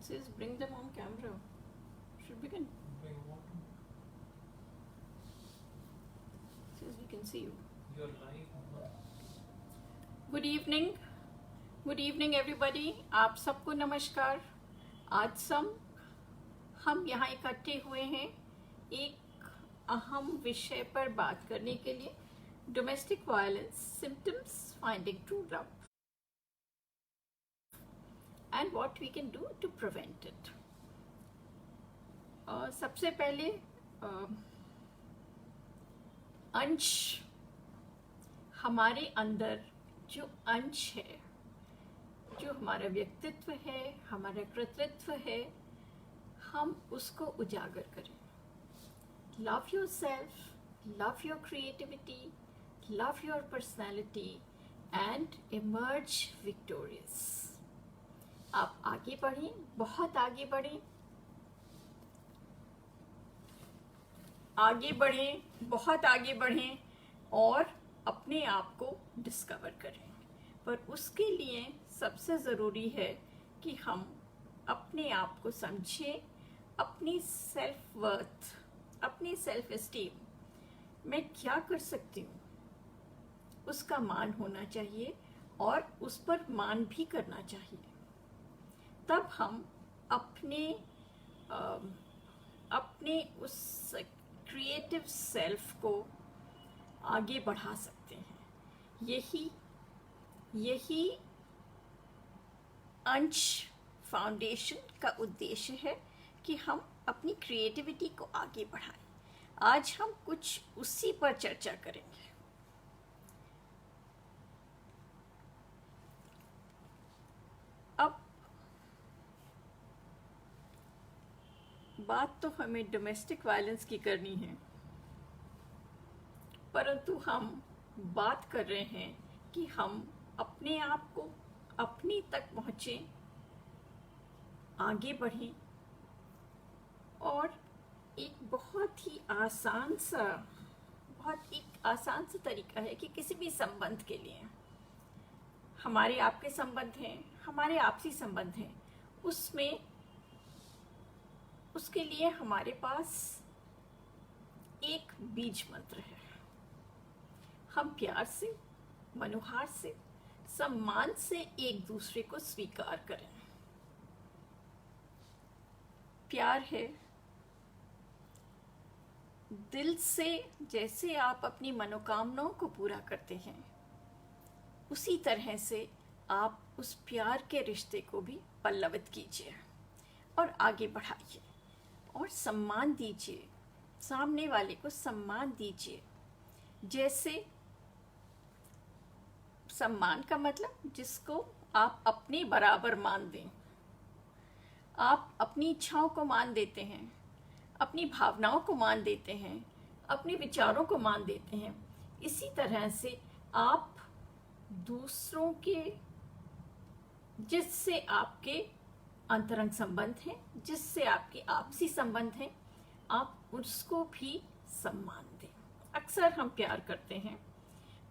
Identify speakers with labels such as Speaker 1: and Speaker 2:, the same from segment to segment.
Speaker 1: It says bring them on camera. Should begin. It says we can see you.
Speaker 2: You're live.
Speaker 1: Good evening. Good evening everybody. आप सबको नमस्कार. आज हम यहाँ इकट्ठे हुए हैं एक अहम विषय पर बात करने के लिए. Domestic violence symptoms, finding true love and what we can do to prevent it. सबसे पहले अंश, हमारे अंदर जो अंश है, जो हमारा व्यक्तित्व है, हमारा कृतित्व है, हम उसको उजागर करें. Love your self, love your creativity, love your personality and emerge victorious. आप आगे बढ़ें, बहुत आगे बढ़ें, बहुत आगे बढ़ें और अपने आप को डिस्कवर करें. पर उसके लिए सबसे ज़रूरी है कि हम अपने आप को समझें, अपनी सेल्फ वर्थ, अपनी सेल्फ एस्टीम, मैं क्या कर सकती हूँ, उसका मान होना चाहिए और उस पर मान भी करना चाहिए. तब हम अपने उस क्रिएटिव सेल्फ को आगे बढ़ा सकते हैं. यही अंश फाउंडेशन का उद्देश्य है कि हम अपनी क्रिएटिविटी को आगे बढ़ाएं. आज हम कुछ उसी पर चर्चा करेंगे. अब बात तो हमें डोमेस्टिक वायलेंस की करनी है, परंतु हम बात कर रहे हैं कि हम अपने आप को अपनी तक पहुँचें, आगे बढ़ें और एक बहुत ही आसान सा तरीका है कि किसी भी संबंध के लिए, हमारे आपके संबंध हैं, हमारे आपसी संबंध हैं, उसके लिए हमारे पास एक बीज मंत्र है. हम प्यार से, मनुहार से, सम्मान से एक दूसरे को स्वीकार करें. प्यार है दिल से. जैसे आप अपनी मनोकामनाओं को पूरा करते हैं, उसी तरह से आप उस प्यार के रिश्ते को भी पल्लवित कीजिए और आगे बढ़ाइए और सम्मान दीजिए, सामने वाले को सम्मान दीजिए. जैसे सम्मान का मतलब जिसको आप अपने बराबर मान दें. आप अपनी इच्छाओं को मान देते हैं, अपनी भावनाओं को मान देते हैं, अपने विचारों को मान देते हैं. इसी तरह से आप दूसरों के, जिससे आपके अंतरंग संबंध हैं, जिससे आपके आपसी संबंध हैं, आप उसको भी सम्मान दें. अक्सर हम प्यार करते हैं,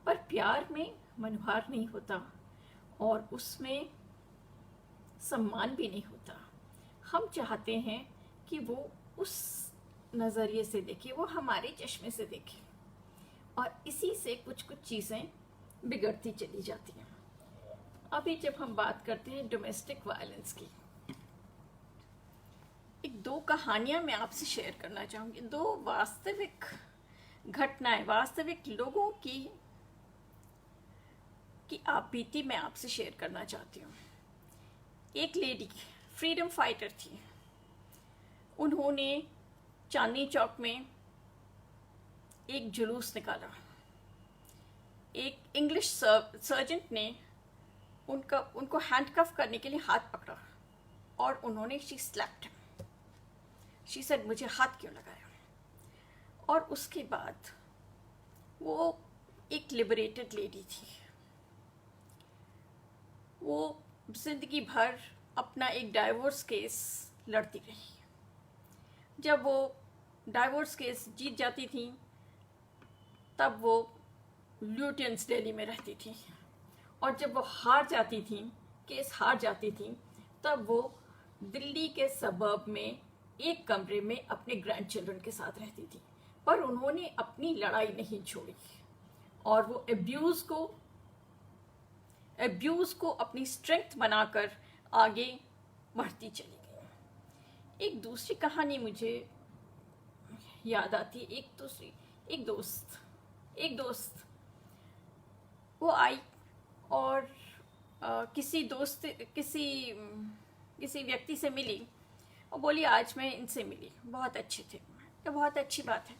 Speaker 1: पर प्यार में मनुहार नहीं होता और उसमें सम्मान भी नहीं होता. हम चाहते हैं कि वो उस नज़रिए से देखे, वो हमारे चश्मे से देखे, और इसी से कुछ चीज़ें बिगड़ती चली जाती हैं. अभी जब हम बात करते हैं डोमेस्टिक वायलेंस की, एक दो कहानियां मैं आपसे शेयर करना चाहूँगी. दो वास्तविक घटनाएं, वास्तविक लोगों की आप बीती मैं आपसे शेयर करना चाहती हूँ. एक लेडी फ्रीडम फाइटर थी. उन्होंने चांदनी चौक में एक जुलूस निकाला. एक इंग्लिश सर्जेंट ने उनको हैंडकफ करने के लिए हाथ पकड़ा और उन्होंने she slapped him. She said, मुझे हाथ क्यों लगाया? और उसके बाद वो एक लिबरेटेड लेडी थी. वो जिंदगी भर अपना एक डाइवोर्स केस लड़ती रही. जब वो डाइवोर्स केस जीत जाती थी, तब वो ल्यूटेंस दिल्ली में रहती थी, और जब वो हार जाती थी, केस हार जाती थी, तब वो दिल्ली के सबर्ब में एक कमरे में अपने ग्रैंड चिल्ड्रन के साथ रहती थी, पर उन्होंने अपनी लड़ाई नहीं छोड़ी और वो अब्यूज को अपनी स्ट्रेंथ बनाकर आगे बढ़ती चली गई। एक दूसरी कहानी मुझे याद आती है। एक दोस्त वो आई और किसी व्यक्ति से मिली और बोली आज मैं इनसे मिली, बहुत अच्छे थे। तो बहुत अच्छी बात है।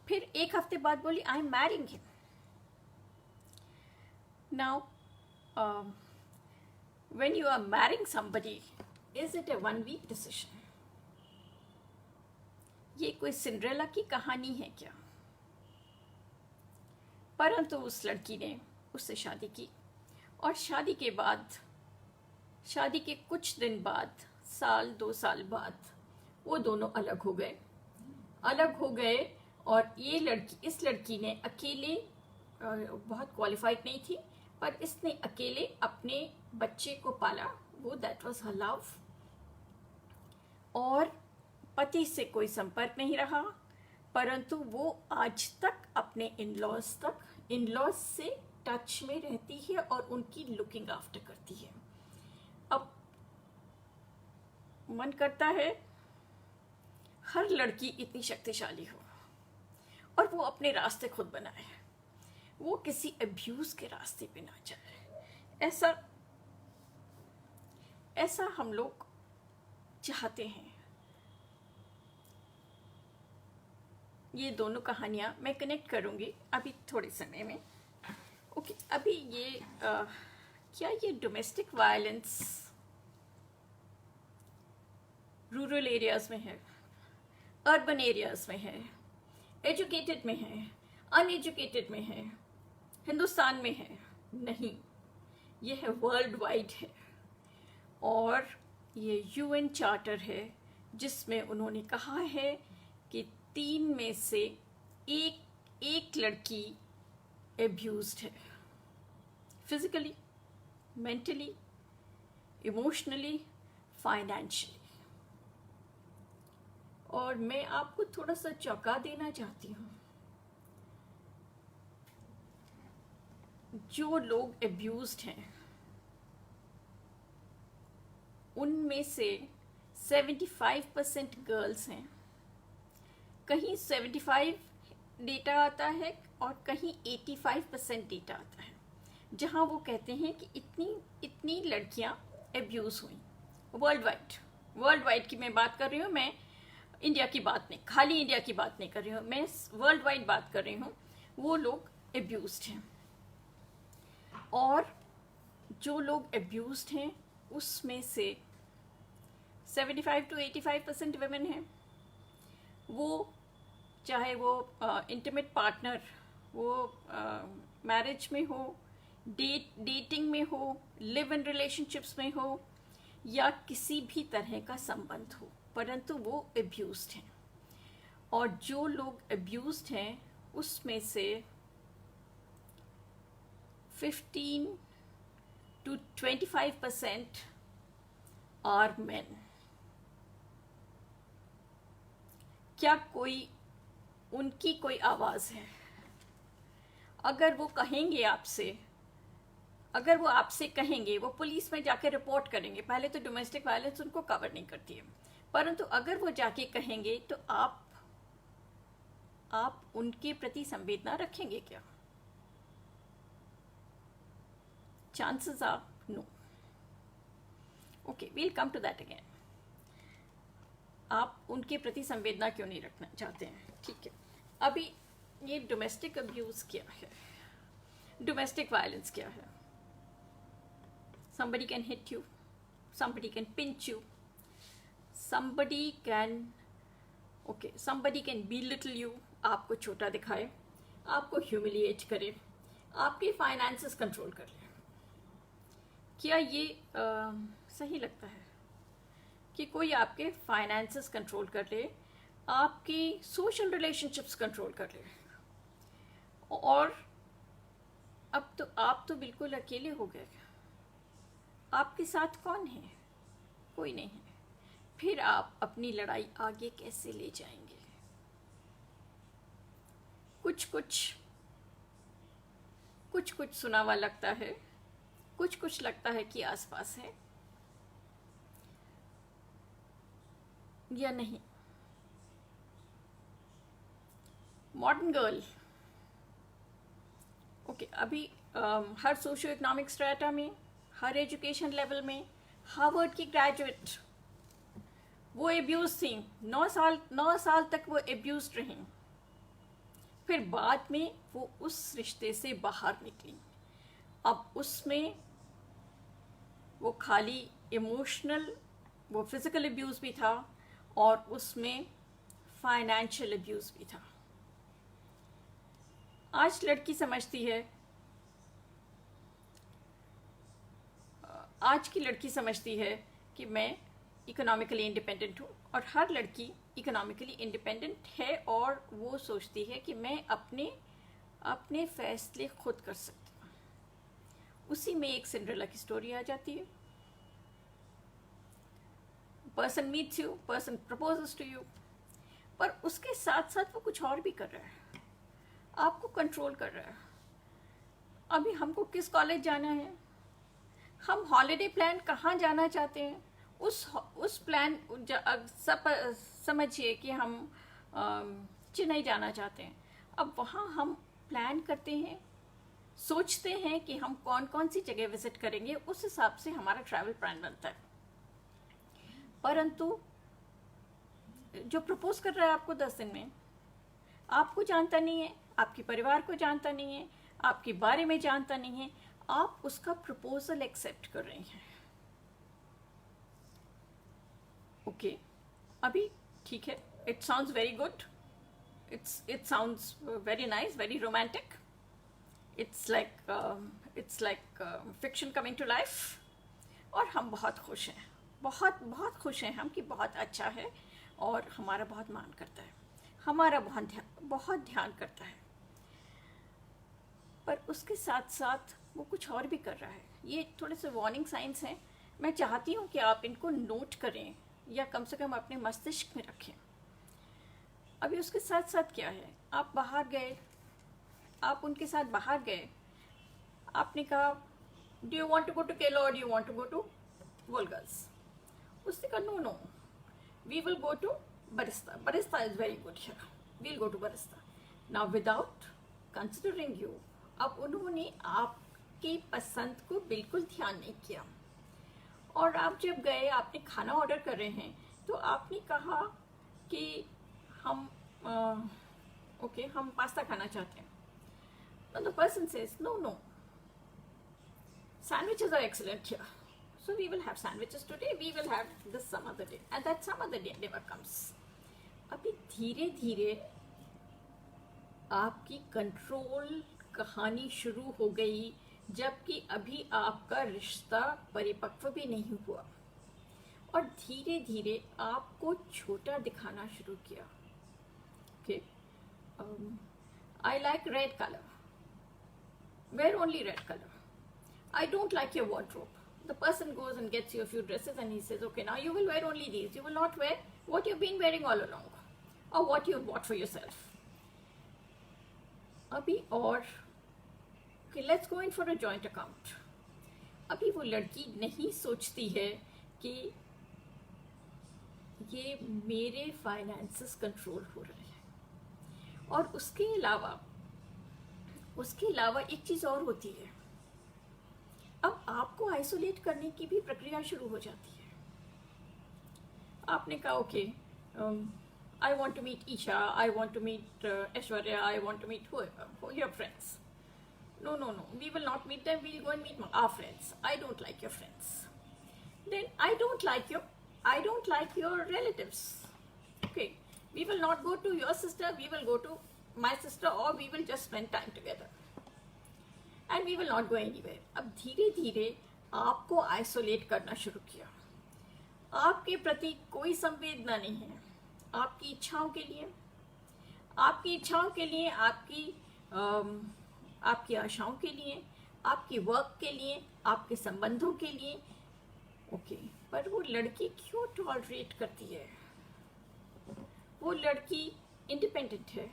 Speaker 1: फिर एक हफ्ते बाद बोली I am marrying him. Now when you are marrying somebody, is it a one week decision? ये कोई सिंड्रेला की कहानी है क्या? परंतु उस लड़की ने उससे शादी की और शादी के कुछ दिन बाद, 2 साल बाद वो दोनों अलग हो गए और इस लड़की ने अकेले, बहुत क्वालिफाइड नहीं थी, पर इसने अकेले अपने बच्चे को पाला। वो दैट वाज हर लव। और पति से कोई संपर्क नहीं रहा, परंतु वो आज तक अपने इन-लॉज से टच में रहती है और उनकी लुकिंग आफ्टर करती है। अब मन करता है हर लड़की इतनी शक्तिशाली हो और वो अपने रास्ते खुद बनाए, वो किसी अब्यूज के रास्ते पे ना जाए। ऐसा हम लोग चाहते हैं। ये दोनों कहानियां मैं कनेक्ट करूंगी अभी थोड़े समय में। ओके, अभी क्या ये डोमेस्टिक वायलेंस रूरल एरियाज में है, अर्बन एरियाज में है, एजुकेटेड में है, अनएजुकेटेड में है, हिंदुस्तान में है? नहीं, ये है वर्ल्ड वाइड है। और ये यूएन चार्टर है जिसमें उन्होंने कहा है कि 3 में से एक लड़की एब्यूज्ड है, फिजिकली, मेंटली, इमोशनली, फाइनेंशियली। और मैं आपको थोड़ा सा चौंका देना चाहती हूँ। जो लोग एब्यूज्ड हैं उनमें से 75% गर्ल्स हैं। कहीं 75 डेटा आता है और कहीं 85% डेटा आता है, जहां वो कहते हैं कि इतनी लड़कियां एब्यूज हुई। वर्ल्ड वाइड की मैं बात कर रही हूँ, मैं इंडिया की बात नहीं, खाली इंडिया की बात नहीं कर रही हूँ, मैं वर्ल्ड वाइड बात कर रही हूँ। वो लोग एब्यूज्ड हैं और जो लोग एब्यूज्ड हैं उसमें से 75 to 85% वुमेन हैं। वो चाहे वो इंटीमेट पार्टनर, वो मैरिज में हो, डेटिंग में हो, लिव इन रिलेशनशिप्स में हो, या किसी भी तरह का संबंध हो, परंतु वो एब्यूज्ड हैं। और जो लोग एब्यूज्ड हैं उसमें से 15 to 25% आर मेन। क्या उनकी कोई आवाज है? अगर वो आपसे कहेंगे, वो पुलिस में जाके रिपोर्ट करेंगे। पहले तो डोमेस्टिक वायलेंस उनको कवर नहीं करती है, परंतु अगर वो जाके कहेंगे तो आप उनके प्रति संवेदना रखेंगे क्या? Chances are no. Okay, we'll come to that again. आप उनके प्रति संवेदना क्यों नहीं रखना चाहते हैं? ठीक है, अभी ये डोमेस्टिक अब्यूज क्या है, डोमेस्टिक वायलेंस क्या है? somebody can hit you, somebody can pinch you, somebody can belittle you, आपको छोटा दिखाए, आपको ह्यूमिलिएट करे, आपके फाइनेंसेस कंट्रोल कर ले। क्या ये सही लगता है कि कोई आपके फाइनेंसेस कंट्रोल कर ले, आपकी सोशल रिलेशनशिप्स कंट्रोल कर ले? और अब तो आप तो बिल्कुल अकेले हो गए। आपके साथ कौन है? कोई नहीं है। फिर आप अपनी लड़ाई आगे कैसे ले जाएंगे? कुछ कुछ सुना हुआ लगता है, कुछ लगता है कि आसपास है या नहीं। मॉडर्न गर्ल, ओके, अभी हर सोशियो इकोनॉमिक स्ट्रेटा में, हर एजुकेशन लेवल में, हार्वर्ड की ग्रेजुएट, वो एब्यूज थी, 9 साल तक वो एब्यूज रही, फिर बाद में वो उस रिश्ते से बाहर निकली। अब उसमें वो खाली इमोशनल, वो फिजिकल अब्यूज़ भी था और उसमें फाइनेंशियल अब्यूज़ भी था। आज लड़की समझती है, आज की लड़की समझती है कि मैं इकोनॉमिकली इंडिपेंडेंट हूँ, और हर लड़की इकोनॉमिकली इंडिपेंडेंट है और वो सोचती है कि मैं अपने फैसले खुद कर सकती हूँ। उसी में एक सिंड्रेला की स्टोरी आ जाती है। Person meets you, person proposes to you, पर उसके साथ साथ वो कुछ और भी कर रहा है, आपको कंट्रोल कर रहा है। अभी हमको किस कॉलेज जाना है, हम हॉलिडे प्लान कहाँ जाना चाहते हैं, उस प्लान समझिए कि हम चेन्नई जाना चाहते हैं। अब वहाँ हम प्लान करते हैं, सोचते हैं कि हम कौन कौन सी जगह विजिट करेंगे, उस हिसाब से हमारा ट्रैवल प्लान बनता है। परंतु जो प्रपोज कर रहा है आपको 10 दिन में, आपको जानता नहीं है, आपके परिवार को जानता नहीं है, आपके बारे में जानता नहीं है, आप उसका प्रपोजल एक्सेप्ट कर रहे हैं। ओके, अभी ठीक है, it sounds very good, it sounds very nice, very romantic, it's like fiction coming to life, और हम बहुत खुश हैं, बहुत खुश हैं हम कि बहुत अच्छा है और हमारा बहुत मान करता है, हमारा बहुत ध्यान करता है। पर उसके साथ साथ वो कुछ और भी कर रहा है। ये थोड़े से वार्निंग साइंस हैं, मैं चाहती हूँ कि आप इनको नोट करें या कम से कम अपने मस्तिष्क में रखें। अभी उसके साथ साथ क्या है, आप बाहर गए, आप उनके साथ बाहर गए, आपने कहा do you want to go to Kello और do you want to go to Volgers? उसने कहा no, we will go to Barista is very good here, we'll go to Barista. Now without considering you, अब उन्होंने आपकी पसंद को बिल्कुल ध्यान नहीं किया, और आप जब गए, आपने खाना ऑर्डर कर रहे हैं, तो आपने कहा कि हम ओके, हम पास्ता खाना चाहते हैं। तो the person says no, sandwiches are excellent here, so we will have sandwiches today, we will have this some other day, and that some other day never comes. अभी धीरे धीरे आपकी कंट्रोल कहानी शुरू हो गई, जबकि अभी आपका रिश्ता परिपक्व भी नहीं हुआ, और धीरे धीरे आपको छोटा दिखाना शुरू किया। Okay, I like red colour, wear only red color. I don't like your wardrobe. The person goes and gets you a few dresses and he says, okay, now you will wear only these. You will not wear what you've been wearing all along, or what you've bought for yourself. अभी और okay, let's go in for a joint account. अभी वो लड़की नहीं सोचती है कि ये मेरे फाइनेंसेस कंट्रोल हो रहे हैं, और उसके अलावा एक चीज़ और होती है, अब आपको आइसोलेट करने की भी प्रक्रिया शुरू हो जाती है। आपने कहा okay, I want to meet Esha, I want to meet Aishwarya, I want to meet your friends. No, we will not meet them, we will go and meet our friends. I don't like your friends, then I don't like your relatives. Okay, we will not go to your sister, we will go to my sister, or we will just spend time together and we will not go anywhere. अब धीरे धीरे आपको isolate करना शुरू किया, आपके प्रति कोई संवेदना नहीं है, आपकी इच्छाओं के लिए, आपकी आशाओं के लिए, आपकी वर्क के लिए, आपके संबंधों के लिए। ओके, पर वो लड़की क्यों टॉलरेट करती है? वो लड़की इंडिपेंडेंट है,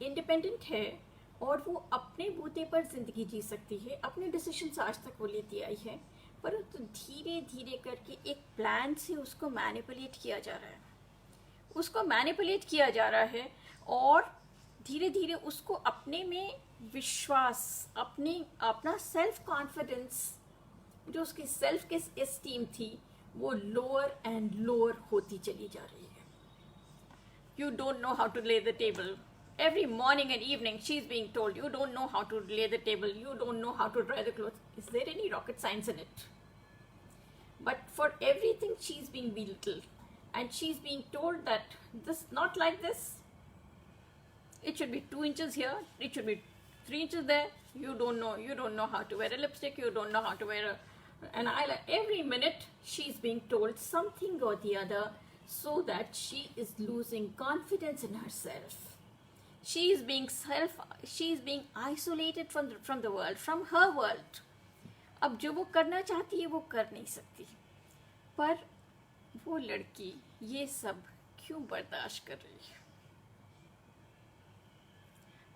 Speaker 1: इंडिपेंडेंट है, और वो अपने बूते पर जिंदगी जी सकती है। अपने डिसीजंस आज तक वो लेती आई है, परंतु धीरे धीरे करके एक प्लान से उसको मैनिपुलेट किया जा रहा है, उसको मैनिपुलेट किया जा रहा है, और धीरे धीरे उसको अपने में विश्वास, अपना सेल्फ कॉन्फिडेंस, जो उसकी सेल्फ एस्टीम थी, वो लोअर एंड लोअर होती चली जा रही है। You don't know how to lay the table. Every morning and evening she's being told, you don't know how to lay the table, you don't know how to dry the clothes. Is there any rocket science in it? But for everything she's being belittled, and she's being told that this not like this, it should be 2 inches here, it should be 3 inches there. You don't know how to wear a lipstick, you don't know how to wear an eyeliner. Every minute she's being told something or the other, so that she is losing confidence in herself. She is being isolated from the world, from her world. अब जो वो करना चाहती है वो कर नहीं सकती, पर वो लड़की ये सब क्यों बर्दाश्त कर रही है?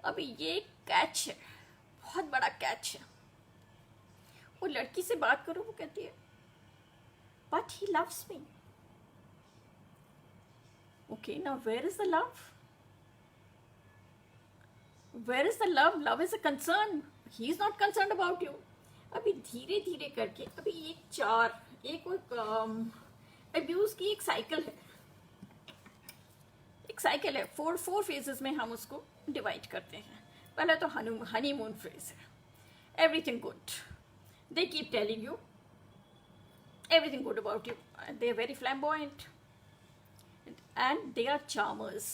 Speaker 1: अभी ये कैच है, बहुत बड़ा कैच है। वो लड़की से बात करो, वो कहती है but he loves me. Okay, now where is the love? Where is the love? Love is a concern. He is not concerned about you. अभी धीरे धीरे करके, अभी एक अब्यूज की एक साइकिल है, फोर फेजेस में हम उसको डिवाइड करते हैं। पहले तो हनीमून फेज है, everything good, they keep telling you everything good about you, they are very flamboyant and they are charmers.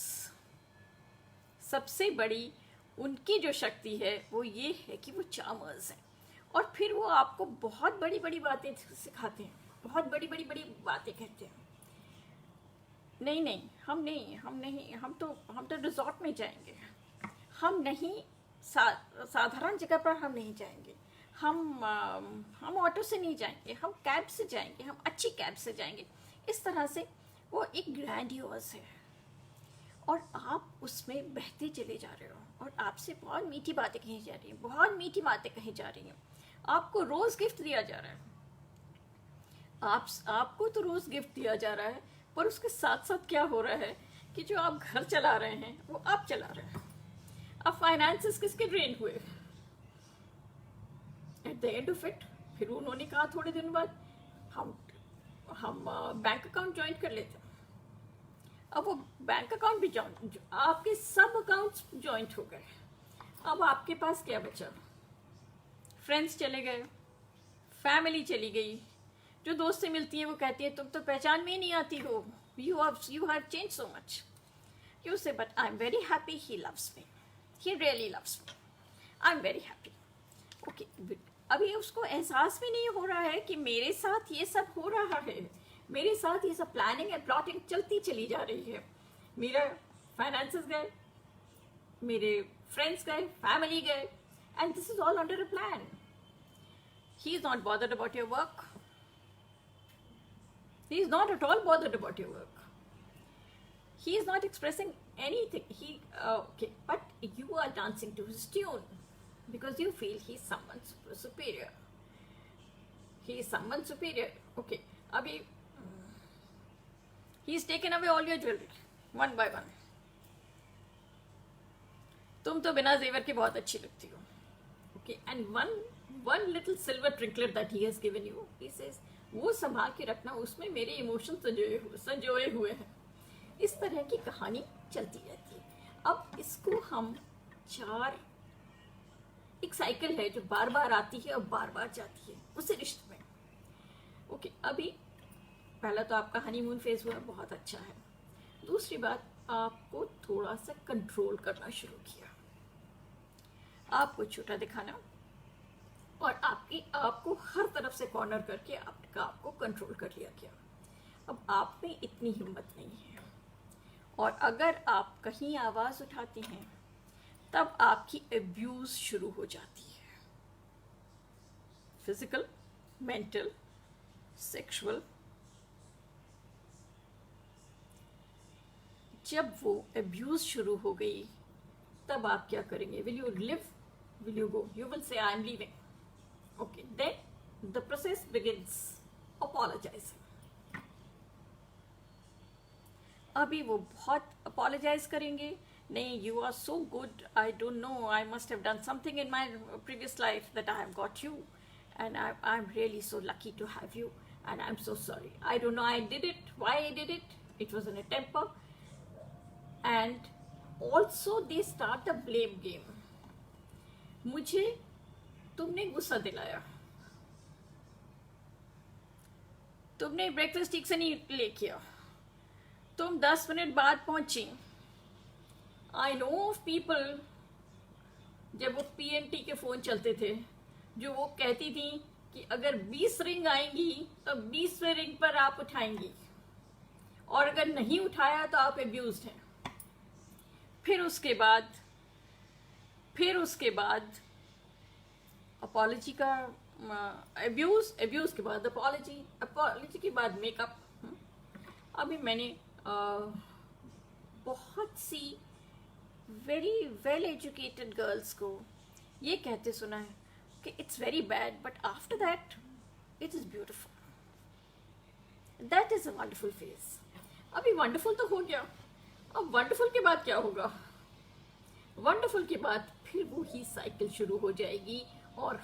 Speaker 1: सबसे बड़ी उनकी जो शक्ति है वो ये है कि वो चार्मर्स हैं, और फिर वो आपको बहुत बड़ी बड़ी बातें सिखाते हैं, बहुत बड़ी बातें कहते हैं। नहीं, हम तो रिजॉर्ट में जाएंगे, हम नहीं साधारण जगह पर हम नहीं जाएंगे, हम ऑटो से नहीं जाएंगे, हम कैब से जाएंगे, हम अच्छी कैब से जाएंगे। इस तरह से वो एक ग्रैंडियोस है, और आप उसमें बहते चले जा रहे हो, और आपसे बहुत मीठी बातें कही जा रही हैं, बहुत मीठी बातें कही जा रही हैं। आपको रोज़ गिफ्ट दिया जा रहा है, आपको तो रोज़ गिफ्ट दिया जा रहा है, पर उसके साथ साथ क्या हो रहा है कि जो आप घर चला रहे हैं वो आप चला रहे हैं। अब फाइनेंसेस किसके ड्रेन हुए? At the end of it फिर उन्होंने कहा थोड़े दिन बाद हम बैंक अकाउंट ज्वाइन कर लेते हैं। अब वो बैंक अकाउंट भी आपके सब अकाउंट्स ज्वाइंट हो गए। अब आपके पास क्या बचा? फ्रेंड्स चले गए, फैमिली चली गई, जो दोस्त से मिलती है वो कहती है तुम तो पहचान में ही नहीं आती हो, you have change so much. You say but I am very happy, he loves me, he really loves me, I am very happy. Okay, अभी उसको एहसास भी नहीं हो रहा है कि मेरे साथ ये सब हो रहा है, मेरे साथ ये सब प्लानिंग एंड प्लॉटिंग चलती चली जा रही है। मेरा फाइनेंसेस गए, मेरे फ्रेंड्स गए, फैमिली गए, and this is all under a plan. He is not bothered about your work. He is not at all bothered about your work. He is not expressing anything. Okay, but you are dancing to his tune because you feel he is someone superior. He is someone superior. Okay, abhi he has taken away all your jewelry one by one. तुम तो बिना जेवर के बहुत अच्छी लगती हो. Okay, and one little silver trinket that he has given you, he says, वो संभाल के रखना, उसमें मेरे इमोशन संजोए हुए हैं। इस तरह की कहानी चलती रहती है। अब इसको हम एक साइकिल है जो बार बार आती है और बार बार जाती है उसी रिश्ते में। ओके, अभी पहला तो आपका हनीमून फेज हुआ, बहुत अच्छा है। दूसरी बात, आपको थोड़ा सा कंट्रोल करना शुरू किया, आपको छोटा दिखाना, और आपको हर तरफ से कॉर्नर करके आपको कंट्रोल कर लिया गया। अब आप में इतनी हिम्मत नहीं है, और अगर आप कहीं आवाज़ उठाती हैं तब आपकी अब्यूज़ शुरू हो जाती है। Physical, mental, sexual. जब वो अब्यूज शुरू हो गई तब आप क्या करेंगे? Will you leave? Will you go? You will say I am leaving. Okay, then the process begins apologising. अभी वो बहुत अपोलोजाइज करेंगे, नहीं, you are so good, I don't know, I must have done something in my previous life that I have got you, and I'm really so lucky to have you, and I'm so sorry, I don't know, I did it, why I did it, it was in a temper. And also they start the blame game. मुझे तुमने गुस्सा दिलाया, तुमने breakfast ठीक से नहीं ले किया, तुम 10 मिनट बाद पहुंची। आई नो ऑफ पीपल, जब वो PNT के फोन चलते थे, जो वो कहती थी कि अगर 20 रिंग आएंगी तो 20वें रिंग पर आप उठाएंगी, और अगर नहीं उठाया तो आप एब्यूज्ड हैं। फिर उसके बाद अपॉलजी का एब्यूज के बाद अपॉलजी के बाद मेकअप। अभी मैंने बहुत सी वेरी वेल एजुकेटेड गर्ल्स को ये कहते सुना है कि it's very bad but after that it is beautiful, that is a wonderful phase. अभी वंडरफुल तो हो गया, अब वंडरफुल के बाद क्या होगा? वंडरफुल के बाद फिर वो ही साइकिल शुरू हो जाएगी, और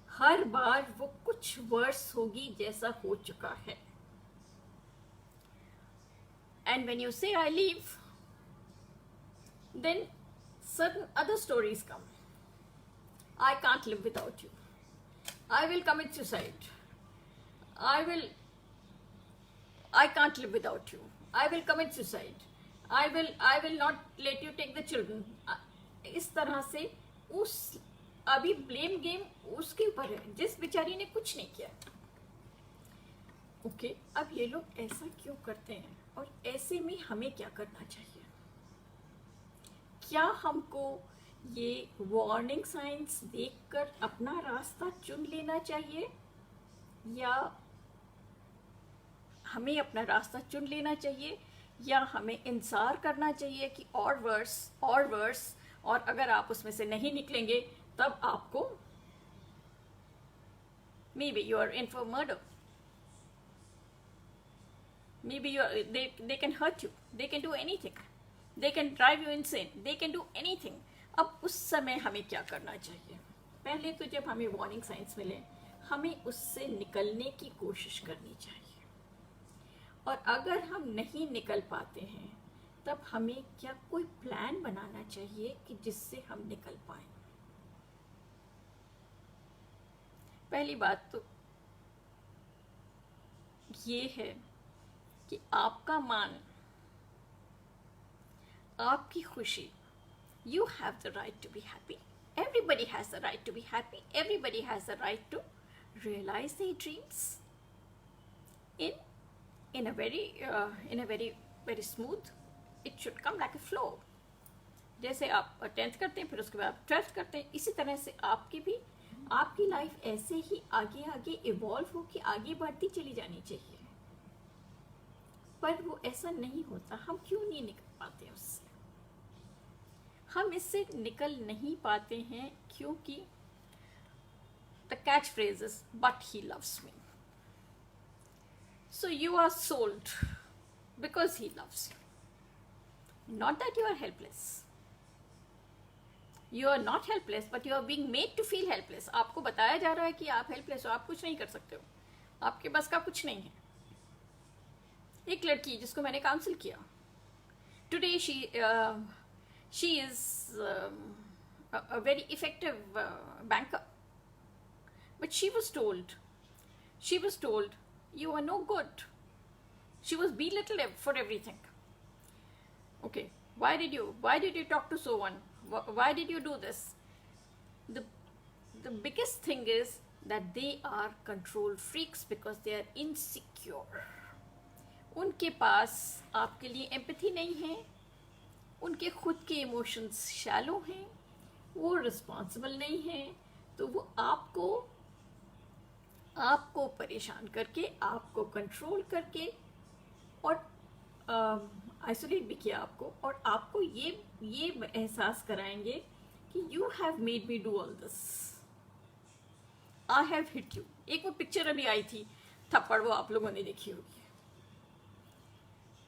Speaker 1: हर बार वो कुछ वर्स होगी जैसा हो चुका है। एंड व्हेन यू से I leave, then certain other stories come. I can't live without you. I will commit suicide. I can't live without you. I will commit suicide. I will not let you take the children. इस तरह से अभी blame game उसके ऊपर है, जिस बेचारी ने कुछ नहीं किया। ओके, अब ये लोग ऐसा क्यों करते हैं, और ऐसे में हमें क्या करना चाहिए? क्या हमको ये वार्निंग साइंस देखकर अपना रास्ता चुन लेना चाहिए, या हमें अपना रास्ता चुन लेना चाहिए, या हमें इंतज़ार करना चाहिए कि और वर्स, और अगर आप उसमें से नहीं निकलेंगे तब आपको maybe you are in for murder, maybe they can hurt you, they can do anything, they can drive you insane, they can do anything. अब उस समय हमें क्या करना चाहिए? पहले तो जब हमें वार्निंग साइंस मिले, हमें उससे निकलने की कोशिश करनी चाहिए, और अगर हम नहीं निकल पाते हैं तब हमें क्या कोई प्लान बनाना चाहिए कि जिससे हम निकल पाए। पहली बात तो ये है कि आपका मान, आपकी खुशी, you have the right to be happy. Everybody has the right to be happy. Everybody has the right to realize their dreams in a very smooth. It should come like a flow. जैसे आप 10th करते हैं, फिर उसके बाद 12th करते हैं, इसी तरह से आपकी लाइफ ऐसे ही आगे इवॉल्व हो के आगे बढ़ती चली जानी चाहिए। पर वो ऐसा नहीं होता। हम क्यों नहीं निकल पाते उससे? हम इससे निकल नहीं पाते हैं क्योंकि the catch phrase is but he loves me. So you are sold because he loves you, not that you are helpless. You are not helpless but you are being made to feel helpless. आपको बताया जा रहा है कि आप helpless हो, आप कुछ नहीं कर सकते हो, आपके बस का कुछ नहीं है। एक लड़की जिसको मैंने काउंसिल किया, today she is a very effective banker, but she was told you are no good. She was belittled for everything. Okay, why did you talk to so one? Why did you do this? The biggest thing is that they are control freaks because they are insecure. उनके पास आपके लिए empathy नहीं है, उनके खुद के emotions shallow हैं, वो रिस्पॉन्सिबल नहीं हैं, तो वो आपको आपको परेशान करके, आपको कंट्रोल करके और आइसोलेट भी किया आपको, और आपको ये एहसास कराएंगे कि you have made me do all this, I have hit you. एक वो पिक्चर अभी आई थी थप्पड़, वो आप लोगों ने देखी होगी।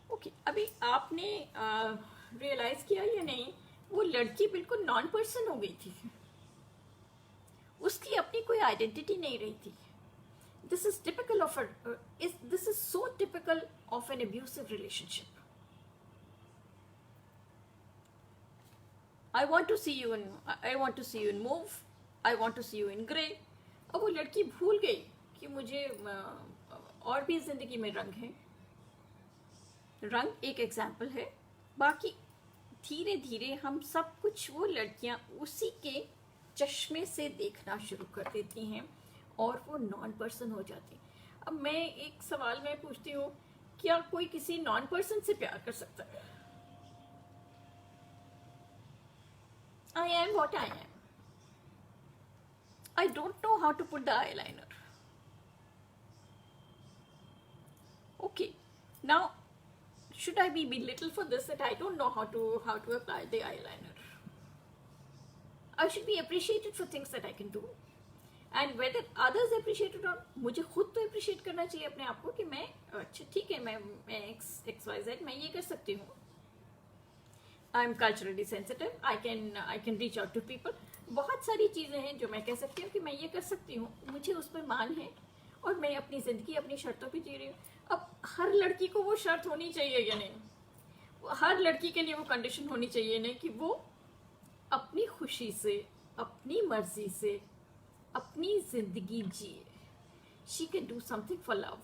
Speaker 1: ओके, अभी आपने रियलाइज किया या नहीं, वो लड़की बिल्कुल नॉन पर्सन हो गई थी, उसकी अपनी कोई आइडेंटिटी नहीं रही थी। This is typical of this is so typical of an abusive relationship. I want to see you in mauve. I want to see you in grey. अब वो लड़की भूल गई कि मुझे और भी जिंदगी में रंग है। रंग एक एग्जाम्पल है, बाकी धीरे धीरे हम सब कुछ वो लड़कियां उसी के चश्मे से देखना शुरू कर देती हैं और वो नॉन पर्सन हो जाती। अब मैं एक सवाल मैं पूछती हूँ, क्या कोई किसी नॉन पर्सन से प्यार कर सकता है? I am what I am. I don't know how to put the eyeliner. Okay, now should I be belittled for this that I don't know how to apply the eyeliner? I should be appreciated for things that I can do. And whether others appreciated और मुझे खुद तो appreciate करना चाहिए अपने आप को कि मैं अच्छा ठीक है, मैं XYZ मैं ये कर सकती हूँ। I am culturally sensitive, I can reach out to people. बहुत सारी चीज़ें हैं जो मैं कह सकती हूँ कि मैं ये कर सकती हूँ, मुझे उस पर मान है और मैं अपनी ज़िंदगी अपनी शर्तों पर जी रही हूँ। अब हर लड़की को वो शर्त होनी चाहिए या नहीं, हर लड़की के लिए वो कंडीशन होनी चाहिए नहीं कि वो अपनी खुशी से, अपनी मर्जी से अपनी जिंदगी जिए। She can do something for love.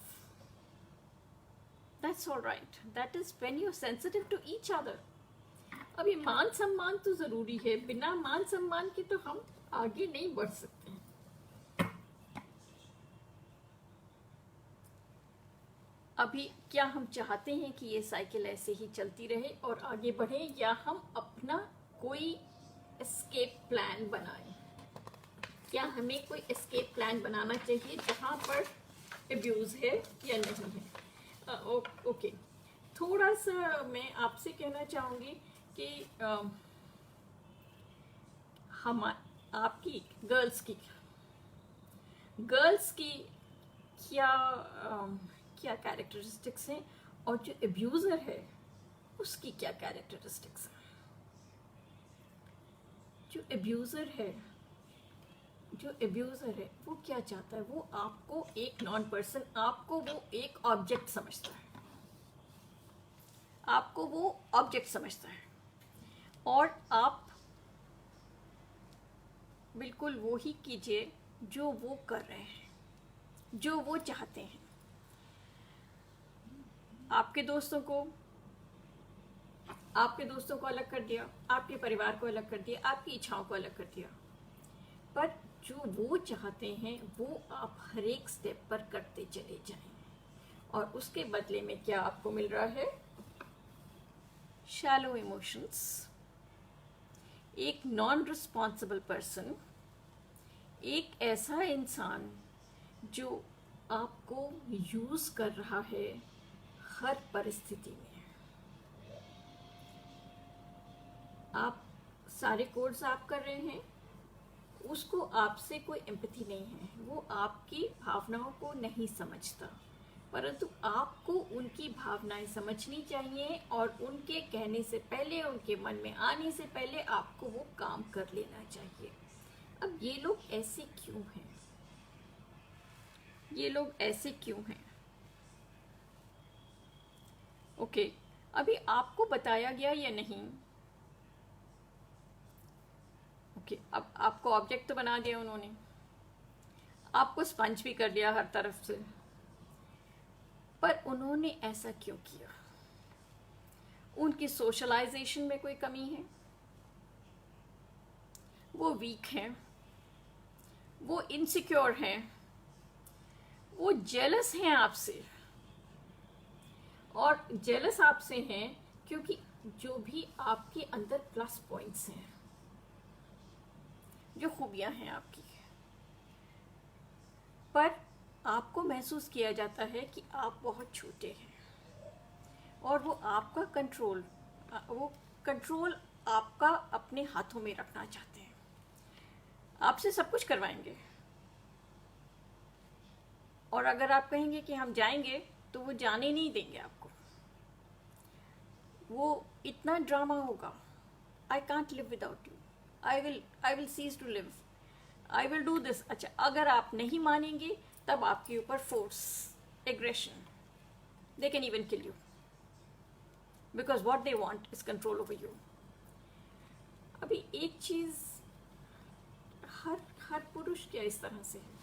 Speaker 1: That's all right. That is when you're sensitive to each other. अब ये मान सम्मान तो जरूरी है, बिना मान सम्मान के तो हम आगे नहीं बढ़ सकते हैं। अभी क्या हम चाहते हैं कि ये साइकिल ऐसे ही चलती रहे और आगे बढ़े, या हम अपना कोई एस्केप प्लान बनाएं? क्या हमें कोई एस्केप प्लान बनाना चाहिए जहाँ पर एब्यूज़ है या नहीं है? ओके, थोड़ा सा मैं आपसे कहना चाहूँगी कि हम आपकी गर्ल्स की क्या कैरेक्टरिस्टिक्स हैं और जो एब्यूज़र है उसकी क्या कैरेक्टरिस्टिक्स हैं। जो एब्यूज़र है वो क्या चाहता है? वो आपको एक नॉन पर्सन, आपको वो एक ऑब्जेक्ट समझता है, आपको वो ऑब्जेक्ट समझता है और आप बिल्कुल वो ही कीजिए जो वो कर रहे हैं, जो वो चाहते हैं। आपके दोस्तों को अलग कर दिया, आपके परिवार को अलग कर दिया, आपकी इच्छाओं को अलग कर दिया, पर जो वो चाहते हैं वो आप हर एक स्टेप पर करते चले जाएं और उसके बदले में क्या आपको मिल रहा है? Shallow emotions. एक नॉन रिस्पॉन्सिबल पर्सन, एक ऐसा इंसान जो आपको यूज कर रहा है हर परिस्थिति में। आप सारे कोर्स आप कर रहे हैं, उसको आपसे कोई एम्पैथी नहीं है, वो आपकी भावनाओं को नहीं समझता, परंतु आपको उनकी भावनाएं समझनी चाहिए और उनके कहने से पहले, उनके मन में आने से पहले आपको वो काम कर लेना चाहिए। अब ये लोग ऐसे क्यों हैं? ओके, अभी आपको बताया गया या नहीं? ओके, अब आपको ऑब्जेक्ट तो बना दिया उन्होंने, आपको स्पंज भी कर दिया हर तरफ से, पर उन्होंने ऐसा क्यों किया? उनकी सोशलाइजेशन में कोई कमी है, वो वीक हैं, वो इनसिक्योर हैं, वो जेलस हैं आपसे, और जेलस आपसे हैं क्योंकि जो भी आपके अंदर प्लस पॉइंट्स हैं, जो खूबियां हैं आपकी, पर आपको महसूस किया जाता है कि आप बहुत छोटे हैं और वो आपका कंट्रोल आपका अपने हाथों में रखना चाहते हैं, आपसे सब कुछ करवाएंगे। और अगर आप कहेंगे कि हम जाएंगे तो वो जाने नहीं देंगे आपको। वो इतना ड्रामा होगा, I can't live without you, I will cease to live, I will do this. अच्छा, अगर आप नहीं मानेंगे तब आपके ऊपर force, aggression, they can even kill you because what they want is control over you. अभी एक चीज हर पुरुष क्या इस तरह से है,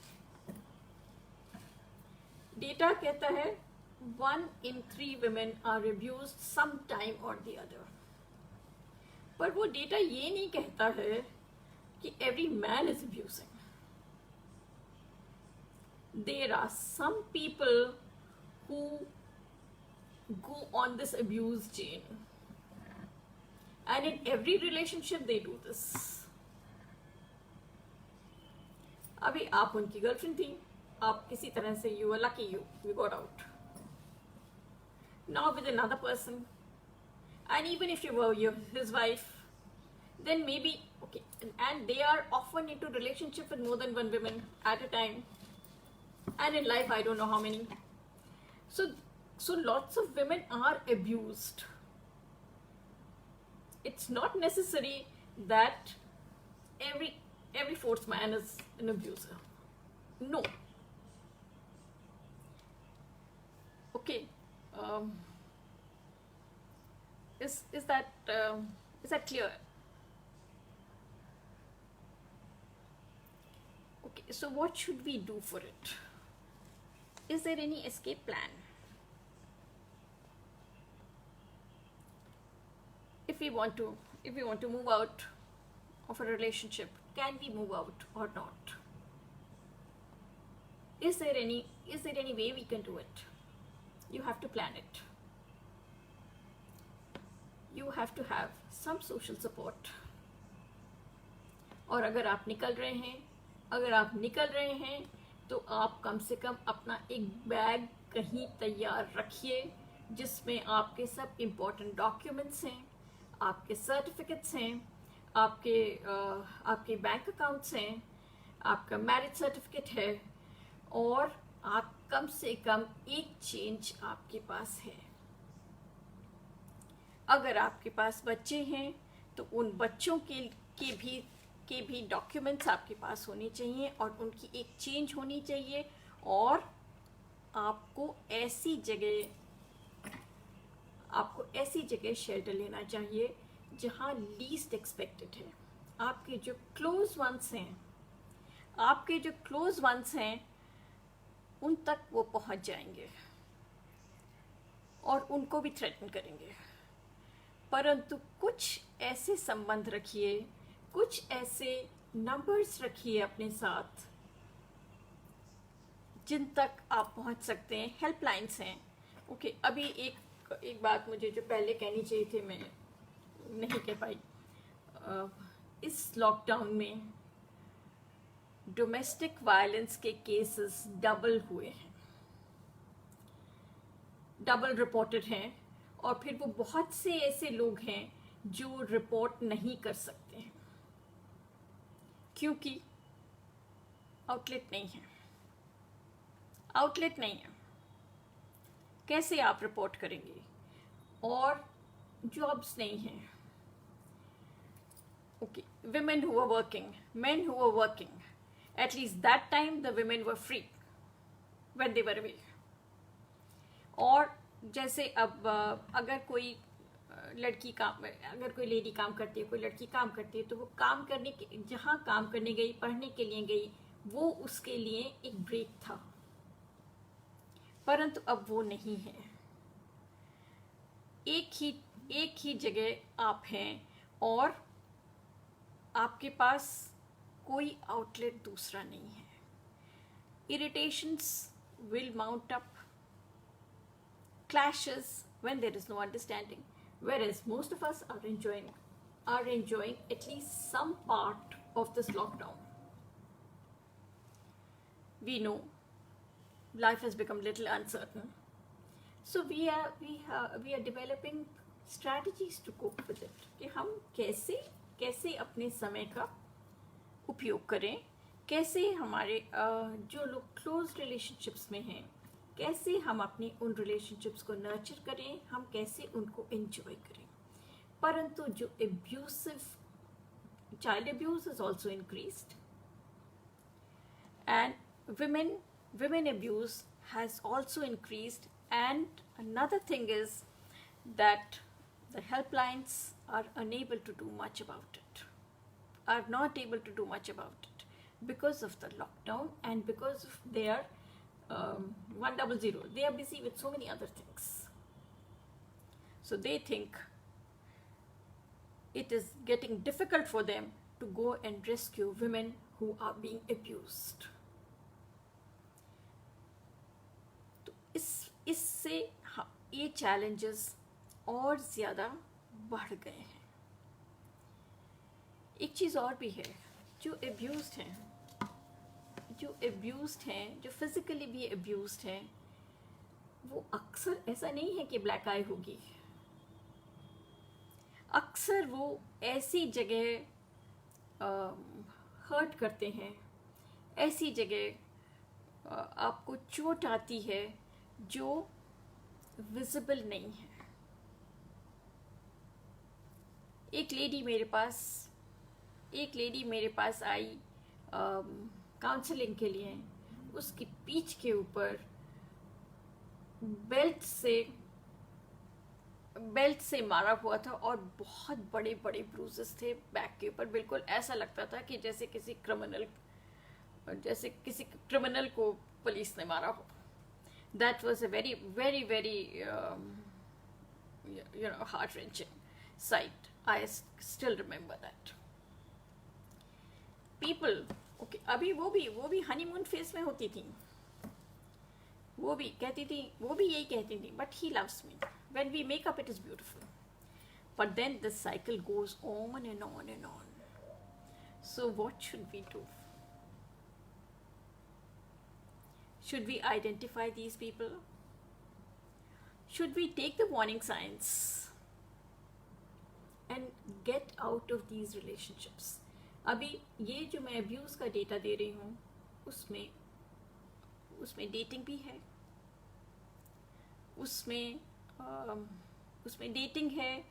Speaker 1: डेटा कहता है 1 in 3 women are abused some time or the other, पर वो डेटा ये नहीं कहता है कि every man is abusing. There are some people who go on this abuse chain, and in every relationship they do this. अभी आप उनकी गर्लफ्रेंड थी, आप किसी तरह से you were lucky, you got out. Now with another person, and even if you were his wife, then maybe okay, and they are often into relationship with more than one woman at a time, and in life I don't know how many. So lots of women are abused. It's not necessary that every fourth man is an abuser. No. Okay. Is that clear? Okay, so what should we do for it? Is there any escape plan? If we want to move out of a relationship, can we move out or not? Is there any way we can do it? You have to plan it. You have to have some social support. और अगर आप निकल रहे हैं तो आप कम से कम अपना एक बैग कहीं तैयार रखिए जिसमें आपके सब इम्पोर्टेंट डॉक्यूमेंट्स हैं, आपके सर्टिफिकेट्स हैं, आपके बैंक अकाउंट्स हैं, आपका मैरिज सर्टिफिकेट है, और आप कम से कम एक चेंज आपके पास है। अगर आपके पास बच्चे हैं तो उन बच्चों के भी डॉक्यूमेंट्स आपके पास होने चाहिए और उनकी एक चेंज होनी चाहिए। और आपको ऐसी जगह शेल्टर लेना चाहिए जहाँ लीस्ट एक्सपेक्टेड है। आपके जो क्लोज वंस हैं उन तक वो पहुंच जाएंगे और उनको भी थ्रेटन करेंगे, परंतु कुछ ऐसे संबंध रखिए, कुछ ऐसे नंबर्स रखिए अपने साथ जिन तक आप पहुंच सकते हैं। हेल्पलाइंस हैं। ओके, अभी एक बात मुझे जो पहले कहनी चाहिए थी मैं नहीं कह पाई। इस लॉकडाउन में डोमेस्टिक वायलेंस के केसेस डबल हुए हैं, डबल रिपोर्टेड हैं, और फिर वो बहुत से ऐसे लोग हैं जो रिपोर्ट नहीं कर सकते हैं क्योंकि आउटलेट नहीं है। कैसे आप रिपोर्ट करेंगे? और जॉब्स नहीं हैं। Okay, women who were working, men who were working, at least that time the women were free when they were away. और जैसे अब अगर कोई लेडी काम करती है, कोई लड़की काम करती है, तो वो जहाँ काम करने गई, पढ़ने के लिए गई, वो उसके लिए एक ब्रेक था, परंतु अब वो नहीं है। एक ही जगह आप हैं और आपके पास कोई आउटलेट दूसरा नहीं है। Irritations will mount up, clashes when there is no understanding, whereas most of us are enjoying at least some part of this lockdown. We know life has become little uncertain. So we are developing strategies to cope with it, कि हम कैसे कैसे अपने समय का उपयोग करें, कैसे हमारे जो लोग क्लोज रिलेशनशिप्स में हैं, कैसे हम अपनी उन रिलेशनशिप्स को नर्चर करें, हम कैसे उनको एंजॉय करें. परंतु जो abusive child abuse is also increased, and women abuse has also increased. And another thing is that the helplines are unable to do much about it, are not able to do much about it because of the lockdown and because of their 100. They are busy with so many other things, so they think it is getting difficult for them to go and rescue women who are being abused. तो इससे ये challenges और ज़्यादा बढ़ गए हैं. एक चीज़ और भी है, जो abused हैं, जो physically भी abused हैं, वो अक्सर ऐसा नहीं है कि black eye होगी. अक्सर वो ऐसी जगह हर्ट करते हैं, ऐसी जगह आपको चोट आती है जो विजिबल नहीं है. एक लेडी मेरे पास आई काउंसलिंग के लिए. उसकी पीठ के ऊपर बेल्ट से मारा हुआ था और बहुत बड़े बड़े ब्रूजेस थे बैक के ऊपर. बिल्कुल ऐसा लगता था कि जैसे किसी क्रिमिनल को पुलिस ने मारा हो. That was a very very very heart wrenching site. I still remember that. People okay, अभी वो भी हनीमून फेज में होती थी. वो भी यही कहती थी, but he loves me. When we make up, it is beautiful. But then the cycle goes on and on and on. So what should we do? Should we identify these people? Should we take the warning signs and get out of these relationships? अभी ये जो मैं abuse का data दे रही हूँ, उसमें dating भी है, उसमें डेटिंग है,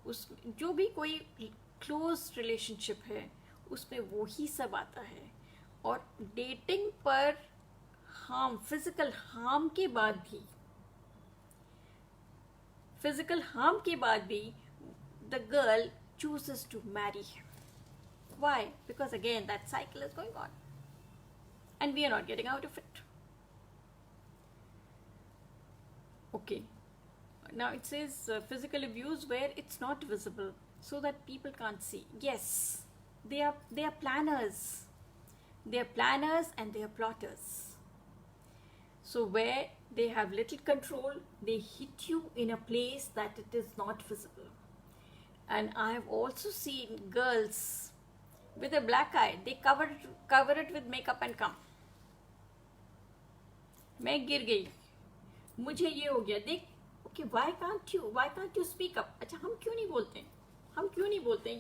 Speaker 1: उसमें जो भी कोई क्लोज रिलेशनशिप है उसमें वो ही सब आता है. और डेटिंग पर फिजिकल हार्म के बाद भी the girl chooses to marry him. Why? Because again that cycle is going on and we are not getting out of it. Okay. Now it says physical abuse where it's not visible, so that people can't see. Yes, they are planners. They are planners and they are plotters. So where they have little control, they hit you in a place that it is not visible. And I have also seen girls with a black eye. They cover it with makeup and come. मैं गिर गई, मुझे ये हो गया, देख. Okay, why can't you speak up? अच्छा, हम क्यों नहीं बोलते हैं?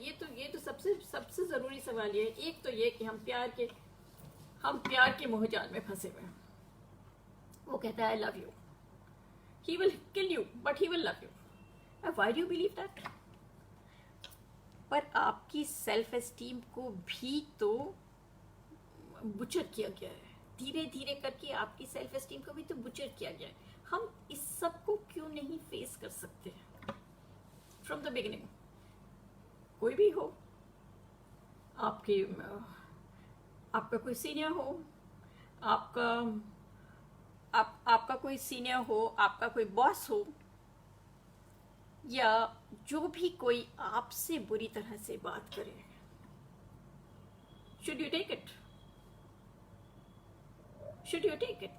Speaker 1: ये तो सबसे जरूरी सवाल ये है. एक तो ये कि हम प्यार के मोहजाल में फंसे हुए हैं. वो कहता है I love you. He will kill you, but he will love you. Why do you believe that? पर आपकी सेल्फ एस्टीम को भी तो बुचर किया गया है. धीरे धीरे करके आपकी सेल्फ एस्टीम को भी तो बुचर किया गया है. हम इस सब को क्यों नहीं फेस कर सकते फ्रॉम द बिगिनिंग? कोई भी हो, आपका कोई सीनियर हो, आपका कोई सीनियर हो, आपका कोई बॉस हो, या जो भी कोई आपसे बुरी तरह से बात करे, should you take it?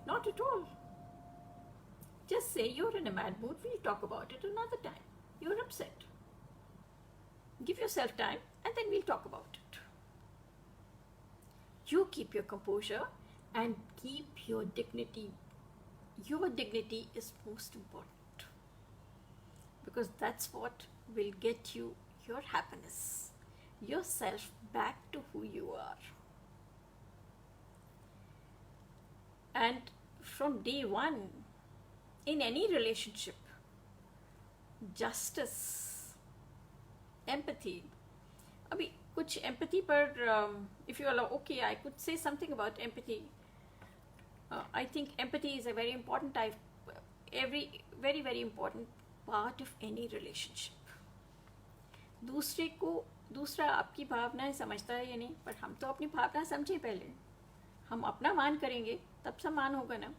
Speaker 1: Not at all. Just say you're in a bad mood, we'll talk about it another time. You're upset. Give yourself time and then we'll talk about it. You keep your composure and keep your dignity your dignity is most important, because that's what will get you your happiness, yourself back to who you are. And from day one, in any relationship, justice, empathy. अभी कुछ empathy पर if you allow, okay, I could say something about empathy. I think empathy is a very important type, very very important part of any relationship. दूसरा आपकी भावनाएं समझता है या नहीं, पर हम तो अपनी भावना समझे पहले, हम अपना मान करेंगे तब सम्मान होगा ना.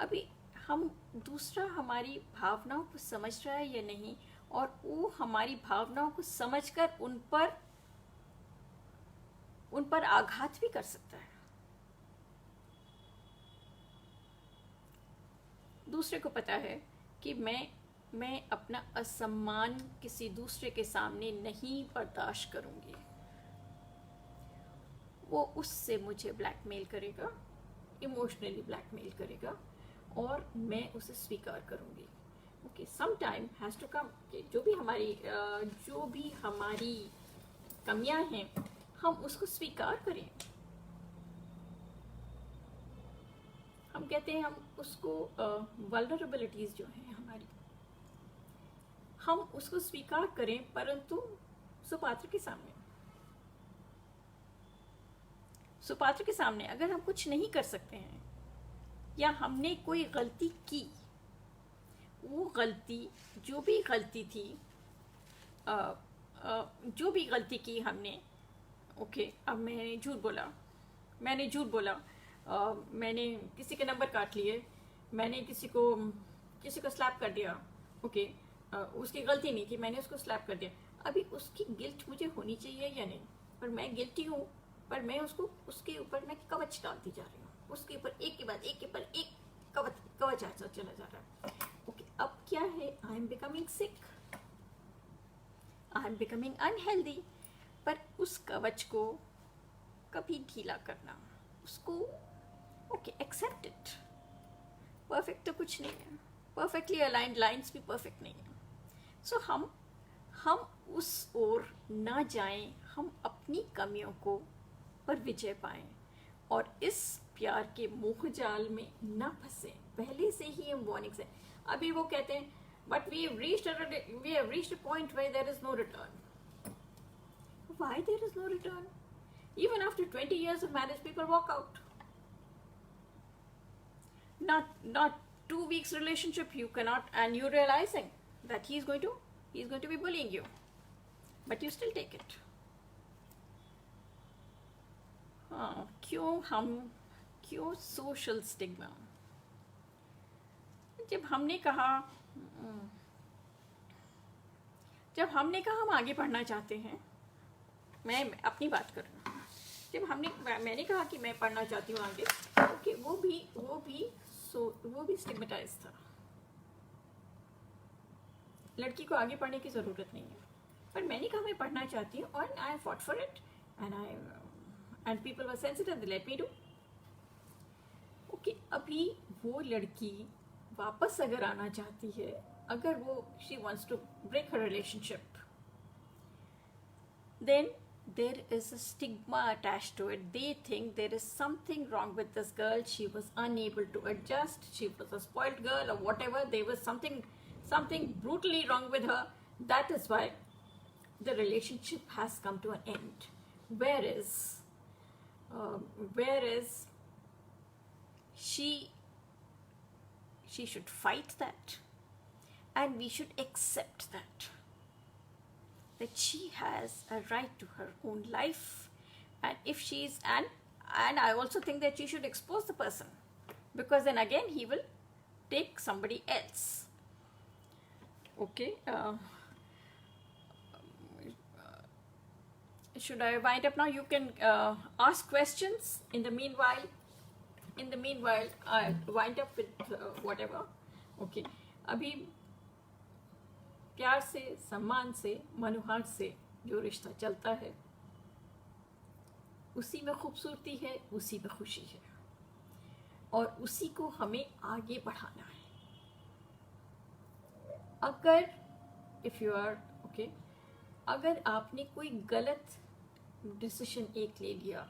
Speaker 1: अभी हम दूसरा हमारी भावनाओं को समझ रहा है या नहीं, और वो हमारी भावनाओं को समझकर उन पर आघात भी कर सकता है. दूसरे को पता है कि मैं अपना असम्मान किसी दूसरे के सामने नहीं बर्दाश्त करूंगी. वो उससे मुझे ब्लैकमेल करेगा, इमोशनली ब्लैकमेल करेगा, और मैं उसे स्वीकार करूंगी. Okay, some time has to come कि जो भी हमारी कमियां हैं हम उसको स्वीकार करें. हम कहते हैं हम उसको वल्नरेबिलिटीज जो हैं हमारी, हम उसको स्वीकार करें, परंतु सुपात्र के सामने अगर हम कुछ नहीं कर सकते हैं या हमने कोई गलती की, वो गलती जो भी गलती थी हमने, ओके, अब मैंने झूठ बोला, मैंने किसी के नंबर काट लिए, मैंने किसी को स्लैप कर दिया, ओके, उसकी गलती नहीं थी, मैंने उसको स्लैप कर दिया. अभी उसकी गिल्ट मुझे होनी चाहिए या नहीं, पर मैं गिल्टी हूँ, पर मैं उसके ऊपर मैं कवच डालती जा रही हूँ, उसके ऊपर एक के बाद एक कवच ऐसा चला जा रहा है. ओके, अब क्या है, I am becoming sick, I am becoming unhealthy. पर उस कवच को कभी ढीला करना, उसको ओके, एक्सेप्ट इट. परफेक्ट तो कुछ नहीं है, परफेक्टली अलाइंड लाइंस भी परफेक्ट नहीं है. सो हम उस ओर ना जाएं, हम अपनी कमियों को पर विजय पाएं और इस प्यार के मोह जाल में ना फंसे. पहले से ही हम वार्निंग से. अभी वो कहते हैं but we have reached a point where there is no return. Why there is no return? Even after 20 years of marriage, people walk out. Not 2 weeks relationship, you cannot, and you're realizing that he's going to be bullying you, but you still take it. क्यों social stigma. जब हमने कहा हम आगे बढ़ना चाहते हैं, मैं अपनी बात कर रही हूँ, जब मैंने कहा कि मैं पढ़ना चाहती हूँ आगे, ओके, वो भी स्टिग्मेटाइज था. लड़की को आगे पढ़ने की ज़रूरत नहीं है, पर मैंने कहा मैं पढ़ना चाहती हूँ, और I fought for it, and people were sensitive, they let me do. Okay, अभी वो लड़की वापस अगर आना चाहती है, अगर वो she wants to break her relationship, then there is a stigma attached to it. They think there is something wrong with this girl. She was unable to adjust. She was a spoiled girl or whatever. There was something brutally wrong with her. That is why the relationship has come to an end. Whereas she should fight that, and we should accept that she has a right to her own life, and if she's and I also think that she should expose the person, because then again he will take somebody else. Okay, should I wind up now? You can ask questions. In the meanwhile I'll wind up with whatever. Okay, अभी प्यार से, सम्मान से, मनुहार से जो रिश्ता चलता है, उसी में खूबसूरती है, उसी में खुशी है. और उसी को हमें आगे बढ़ाना है। अगर इफ़ यू आर ओके, अगर आपने कोई गलत डिसीजन एक ले लिया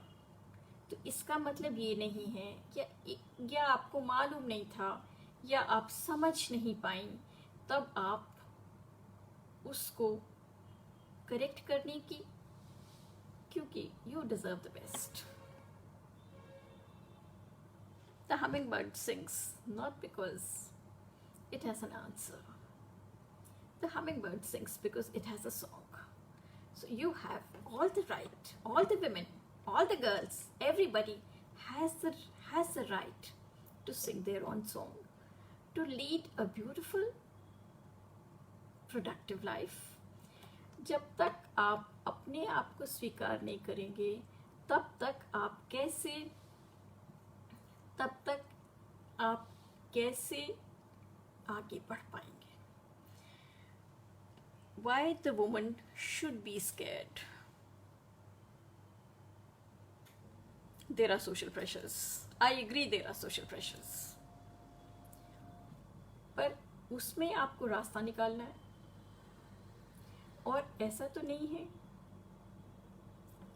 Speaker 1: तो इसका मतलब ये नहीं है कि या आपको मालूम नहीं था या आप समझ नहीं पाई, तब आप उसको करेक्ट करने की, क्योंकि you deserve the best. The hummingbird sings not because it has an answer. The hummingbird sings because it has a song. So you have all the right, all the women, all the girls, everybody has the right to sing their own song, to lead a beautiful, productive life. जब तक आप अपने आप को स्वीकार नहीं करेंगे, तब तक आप कैसे आगे बढ़ पाएंगे? Why the woman should be scared? There are social pressures. I agree, there are social pressures. पर उसमें आपको रास्ता निकालना है। और ऐसा तो नहीं है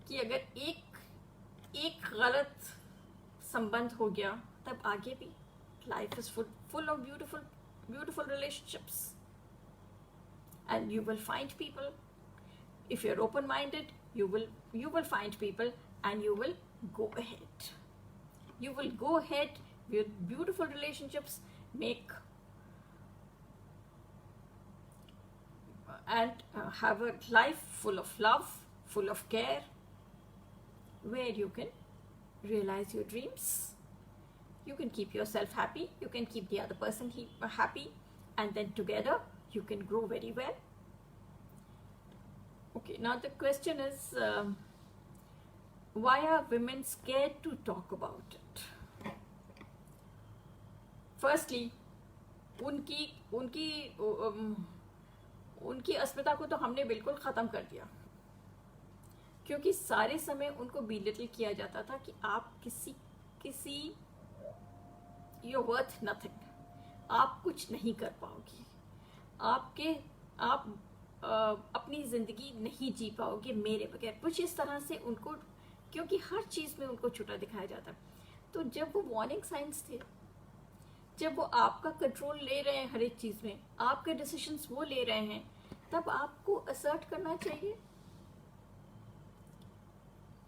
Speaker 1: कि अगर एक गलत संबंध हो गया तब आगे भी life is full of beautiful relationships, and you will find people. If you're open minded, you will find people, and you will go ahead. You will go ahead with beautiful relationships, make and have a life full of love, full of care, where you can realize your dreams. You can keep yourself happy, you can keep the other person happy, and then together you can grow very well. Okay, now the question is, why are women scared to talk about it? Firstly, उनकी अस्मिता को तो हमने बिल्कुल ख़त्म कर दिया, क्योंकि सारे समय उनको बिलिटल किया जाता था कि आप किसी you're worth nothing, आप कुछ नहीं कर पाओगी, आप अपनी ज़िंदगी नहीं जी पाओगे मेरे बगैर, कुछ इस तरह से उनको, क्योंकि हर चीज़ में उनको छोटा दिखाया जाता। तो जब वो वार्निंग साइंस थे, जब वो आपका कंट्रोल ले रहे हैं हर एक चीज़ में, आपके डिसीजंस वो ले रहे हैं, तब आपको असर्ट करना चाहिए,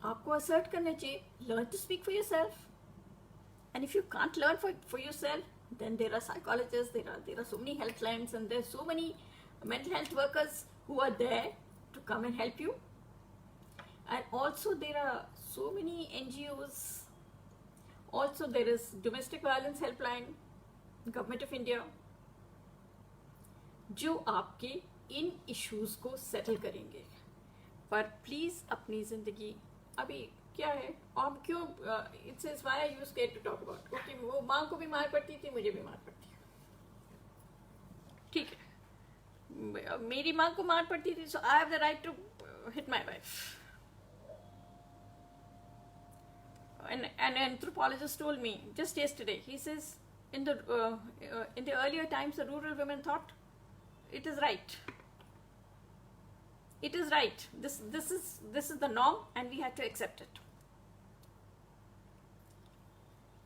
Speaker 1: आपको असर्ट करना चाहिए। Learn to speak for yourself, and if you can't learn for yourself, then there are psychologists, there are so many helplines, and there are so many mental health workers who are there to come and help you. And also there are so many NGOs, also there is domestic violence helpline, government of India, जो आपके इन issues को settle करेंगे। पर please अपनी जिंदगी अभी क्या है, और क्यों it's is why I you scared to talk about. Okay, वो माँ को भी मार पड़ती थी, मुझे भी मार पड़ती है, ठीक है, मेरी माँ को मार पड़ती थी, so I have the right to hit my wife. An anthropologist told me just yesterday, he says in the earlier times the rural women thought it is right, this is the norm and we have to accept it.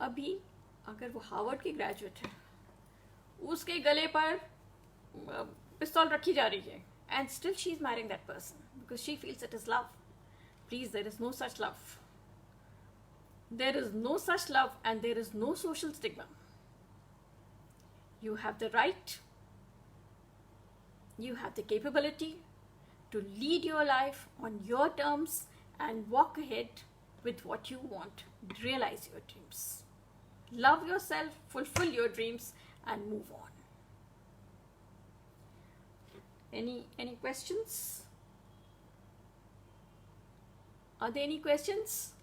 Speaker 1: अभी अगर वो Harvard की graduate है, उसके गले पर पिस्तौल रखी जा रही है, and still she is marrying that person because she feels it is love. Please, there is no such love. There is no such love, and there is no social stigma. You have the right, you have the capability to lead your life on your terms and walk ahead with what you want. Realize your dreams. Love yourself, fulfill your dreams, and move on. Any questions? Are there any questions?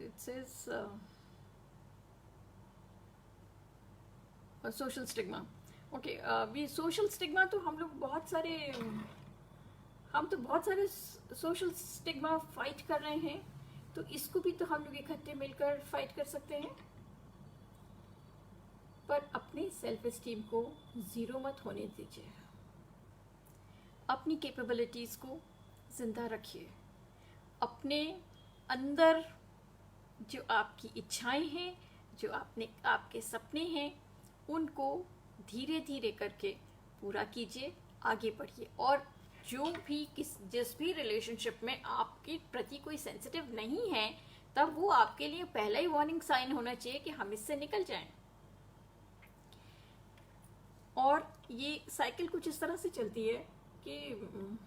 Speaker 1: It says social stigma. Okay, we social stigma तो हम लोग बहुत सारे social stigma fight कर रहे हैं, तो इसको भी तो हम लोग इकट्ठे मिलकर फाइट कर सकते हैं। पर अपने सेल्फ एस्टीम को ज़ीरो मत होने दीजिए, अपनी कैपेबिलिटीज़ को ज़िंदा रखिए, अपने अंदर जो आपकी इच्छाएं हैं, जो आपके सपने हैं, उनको धीरे धीरे करके पूरा कीजिए, आगे बढ़िए। और जो भी जिस भी रिलेशनशिप में आपके प्रति कोई सेंसिटिव नहीं है, तब वो आपके लिए पहला ही वार्निंग साइन होना चाहिए कि हम इससे निकल जाएं। और ये साइकिल कुछ इस तरह से चलती है कि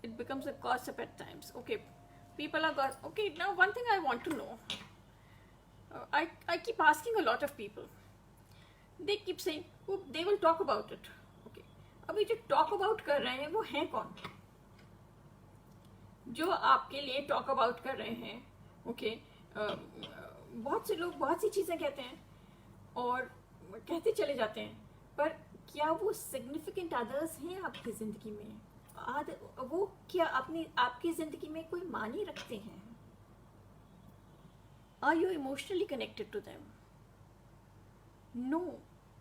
Speaker 1: it becomes a gossip at times. Okay, people are okay. Now one thing I want to know, I keep asking a lot of people, they keep saying, oh, they will talk about it. Okay, अभी जो talk about कर रहे हैं वो हैं कौन? जो आपके लिए टॉक अबाउट कर रहे हैं, ओके, बहुत से लोग बहुत सी चीज़ें कहते हैं और कहते चले जाते हैं, पर क्या वो सिग्निफिकेंट अदर्स हैं आपकी ज़िंदगी में? वो क्या आपकी ज़िंदगी में कोई मानी रखते हैं? Are you emotionally connected to them? No.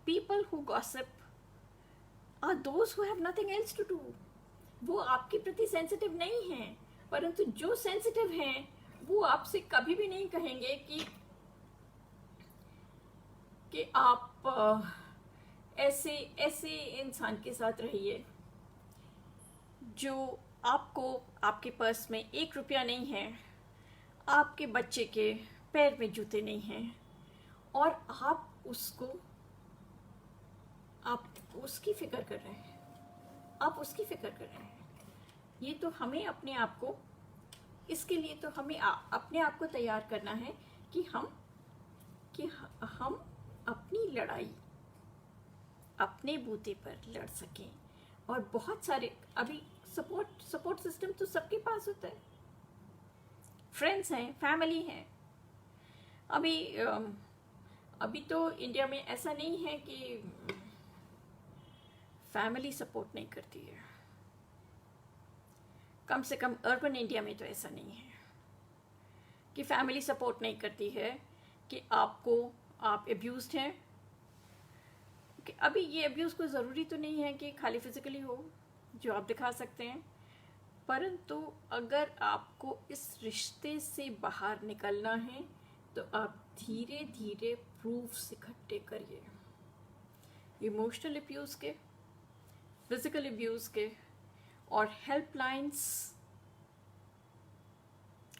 Speaker 1: People who gossip are those who have nothing else to do. वो आपके प्रति सेंसिटिव नहीं हैं, परंतु जो सेंसिटिव हैं वो आपसे कभी भी नहीं कहेंगे कि आप ऐसे इंसान के साथ रहिए जो आपके पर्स में 1 रुपया नहीं है, आपके बच्चे के पैर में जूते नहीं हैं, और आप उसकी फिक्र कर रहे हैं, आप उसकी फिक्र कर रहे हैं। ये तो हमें अपने आप को, इसके लिए तो हमें अपने आप को तैयार करना है कि हम अपनी लड़ाई अपने बूते पर लड़ सकें। और बहुत सारे अभी सपोर्ट सिस्टम तो सबके पास होता है, फ्रेंड्स हैं, फैमिली हैं। अभी तो इंडिया में ऐसा नहीं है कि फैमिली सपोर्ट नहीं करती है, कम से कम अर्बन इंडिया में तो ऐसा नहीं है कि फैमिली सपोर्ट नहीं करती है कि आप एब्यूज्ड हैं। कि अभी ये एब्यूज़ को ज़रूरी तो नहीं है कि खाली फिजिकली हो जो आप दिखा सकते हैं, परंतु अगर आपको इस रिश्ते से बाहर निकलना है तो आप धीरे धीरे प्रूफ्स इकट्ठे करिए, इमोशनल अब्यूज़ के, फिजिकल अब्यूज़ के, और हेल्पलाइंस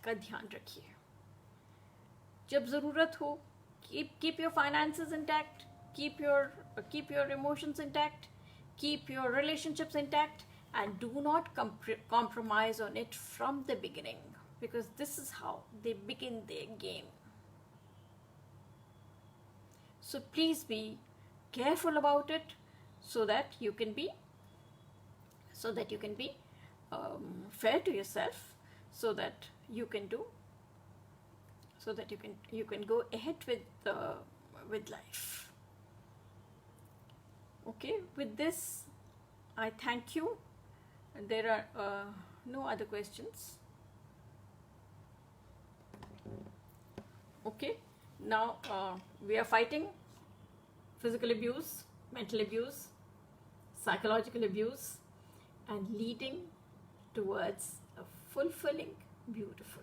Speaker 1: का ध्यान रखिए। जब ज़रूरत हो, keep your finances intact, keep your emotions intact, keep your relationships intact, and do not compromise on it from the beginning, because this is how they begin their game. So please be careful about it, so that you can be fair to yourself, so that you can go ahead with life. Okay, with this I thank you. There are no other questions. Okay, now we are fighting physical abuse, mental abuse, psychological abuse, and leading towards a fulfilling, beautiful